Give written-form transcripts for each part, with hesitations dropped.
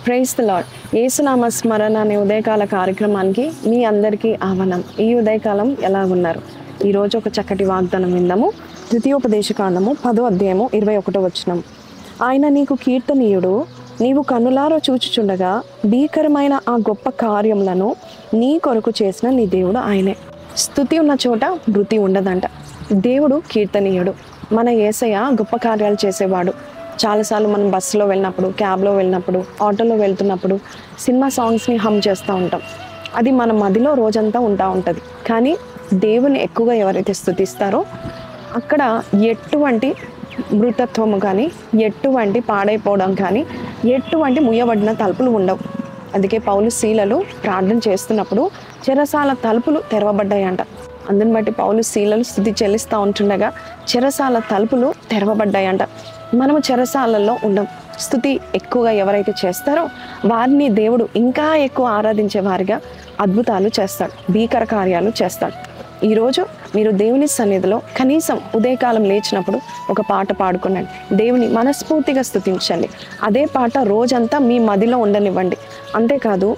Praise the lord. యేసునామ స్మరణ అనే ఉదయకాల కార్యక్రమానికి మీ అందరికీ ఆహ్వానం. ఈ ఉదయకాలం ఎలాగున్నారు? ఈరోజు ఒక చక్కటి వాగ్దానం విందాము. ద్వితీయోపదేశకాండము 10వ అధ్యాయము 21వ వచనం. ఆయన నీకు కీర్తనీయుడు, నీవు కన్నులారా చూచుచుండగా భీకరమైన ఆ గొప్ప కార్యములను నీ కొరకు చేసిన నీ దేవుడు ఆయనే. స్తుతి ఉన్న చోట వృత్తి ఉండదంట. దేవుడు కీర్తనీయుడు. మన యేసయ్య గొప్ప కార్యాలు చేసేవాడు. చాలాసార్లు మనం బస్సులో వెళ్ళినప్పుడు, క్యాబ్లో వెళ్ళినప్పుడు, ఆటోలో వెళ్తున్నప్పుడు సినిమా సాంగ్స్ని హమ్ చేస్తూ ఉంటాం. అది మన మదిలో రోజంతా ఉంటుంది. కానీ దేవుని ఎక్కువగా ఎవరైతే స్తుతిస్తారో అక్కడ ఎటువంటి మృతత్వము కానీ, ఎటువంటి పాడైపోవడం కానీ, ఎటువంటి ముయ్యబడిన తలుపులు ఉండవు. అందుకే పౌలు శీలలు ప్రార్థన చేస్తున్నప్పుడు చెరసాల తలుపులు తెరవబడ్డాయంట. అందుని బట్టి పౌలు శీలలు స్తుతి చెల్లిస్తూ ఉంటుండగా చెరసాల తలుపులు తెరవబడ్డాయంట. మనము చెరసాలలో ఉండం. స్తుతి ఎక్కువగా ఎవరైతే చేస్తారో వారిని దేవుడు ఇంకా ఎక్కువ ఆరాధించే వారిగా అద్భుతాలు చేస్తాడు, భీకర కార్యాలు చేస్తాడు. ఈరోజు మీరు దేవుని సన్నిధిలో కనీసం ఉదయకాలం లేచినప్పుడు ఒక పాట పాడుకునండి. దేవుని మనస్ఫూర్తిగా స్తుతించండి. అదే పాట రోజంతా మీ మదిలో ఉండనివ్వండి. అంతేకాదు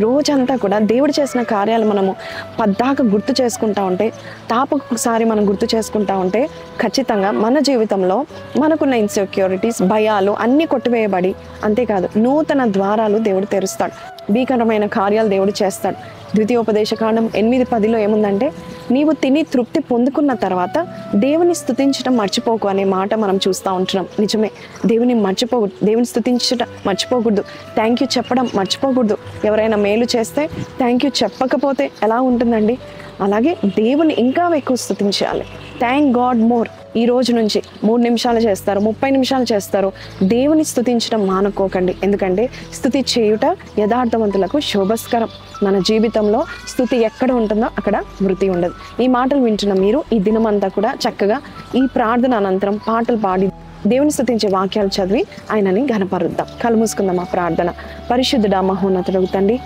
రోజంతా కూడా దేవుడు చేసిన కార్యాలు మనము పద్దాక గుర్తు చేసుకుంటా ఉంటే, తాపకొకసారి మనం గుర్తు చేసుకుంటా ఉంటే ఖచ్చితంగా మన జీవితంలో మనకున్న ఇన్సెక్యూరిటీస్, భయాలు అన్నీ కొట్టివేయబడి, అంతేకాదు నూతన ద్వారాలు దేవుడు తెరుస్తాడు. భీకరమైన కార్యాలు దేవుడు చేస్తాడు. ద్వితీయోపదేశకాండం 8:10 ఏముందంటే, నీవు తిని తృప్తి పొందుకున్న తర్వాత దేవుని స్తుతించడం మర్చిపోకు అనే మాట మనం చూస్తూ ఉంటున్నాం. నిజమే, దేవుని మర్చిపోకూడదు, దేవుని స్తుతించడం మర్చిపోకూడదు, థ్యాంక్ యూ చెప్పడం మర్చిపోకూడదు. ఎవరైనా మేలు చేస్తే థ్యాంక్ యూ చెప్పకపోతే ఎలా ఉంటుందండి? అలాగే దేవుని ఇంకా ఎక్కువ స్తుతించాలి. Thank God more. ఈ రోజు నుంచి 3 నిమిషాలు చేస్తారు, 30 నిమిషాలు చేస్తారు, దేవుని స్తుతించడం మానుకోకండి. ఎందుకంటే స్తుతి చేయుట యథార్థవంతులకు శోభస్కరం. మన జీవితంలో స్తుతి ఎక్కడ ఉంటుందో అక్కడ వృత్తి ఉండదు. ఈ మాటలు వింటున్న మీరు ఈ దినమంతా కూడా చక్కగా ఈ ప్రార్థన అనంతరం పాటలు పాడి దేవుని స్తుతించే వాక్యాలు చదివి ఆయనని ఘనపరుద్దాం. కళ్ళు మూసుకుందాం. ఆ ప్రార్థన. పరిశుద్ధుడా, మహోన్నతుడు తండ్రి,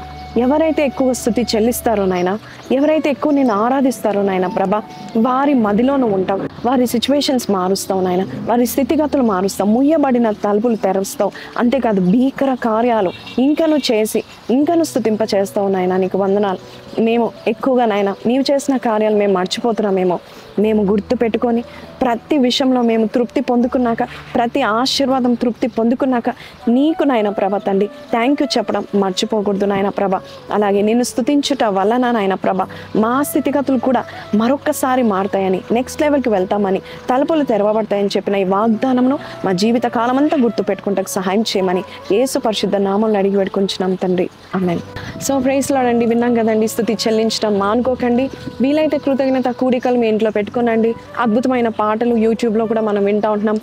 ఎవరైతే ఎక్కువ స్తుతి చెల్లిస్తారో నాయన, ఎవరైతే ఎక్కువ నేను ఆరాధిస్తారో నాయన ప్రభా, వారి మదిలోనూ ఉంటావు. వారి సిచ్యువేషన్స్ మారుస్తావు నాయన, వారి స్థితిగతులు మారుస్తావు, ముయ్యబడిన తలుపులు తెరుస్తావు. అంతేకాదు భీకర కార్యాలు ఇంకను చేసి ఇంకను స్తుతింప చేస్తావు నాయన. నీకు వందనాలు. మేము ఎక్కువగా నాయన నీవు చేసిన కార్యాలు మేము మర్చిపోతున్నామేమో, మేము గుర్తు పెట్టుకొని ప్రతి విషయంలో మేము తృప్తి పొందుకున్నాక, ప్రతి ఆశీర్వాదం తృప్తి పొందుకున్నాక నీకు నాయన ప్రభ తండ్రి థ్యాంక్ యూ చెప్పడం మర్చిపోకూడదు నాయన ప్రభ. అలాగే నిన్ను స్తుతించుట వలన నాయన ప్రభ మా స్థితిగతులు కూడా మరొక్కసారి మారుతాయని, నెక్స్ట్ లెవెల్కి వెళ్తామని, తలుపులు తెరవబడతాయని చెప్పిన ఈ వాగ్దానంను మా జీవిత కాలం అంతా గుర్తు పెట్టుకుంటకు సహాయం చేయమని యేసు పరిశుద్ధ నామములో అడిగి పెట్టుకుంటున్నాం తండ్రి, ఆమేన్. సో ప్రైజ్ లార్డ్ అండి. విన్నాం కదండి, స్తుతి చెల్లించడం మానుకోకండి. వీలైతే కృతజ్ఞత కూడికలు మీ ఇంట్లో పెట్టుకోనండి. అద్భుతమైన పాటలు యూట్యూబ్లో కూడా మనం వింటూ ఉంటున్నాం.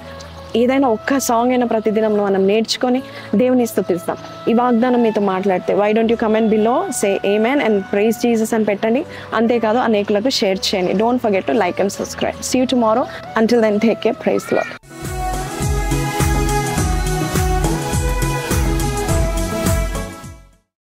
ఏదైనా ఒక్క సాంగ్ అయినా ప్రతిదినం మనం నేర్చుకొని దేవుని స్తుతిస్తాం. ఈ వాగ్దానం మీతో మాట్లాడితే why don't you comment below, say amen and praise Jesus అని పెట్టండి. అంతేకాదు అనేకులకు షేర్ చేయండి. Don't forget to like and subscribe. See you tomorrow. Until then take care. Praise lord.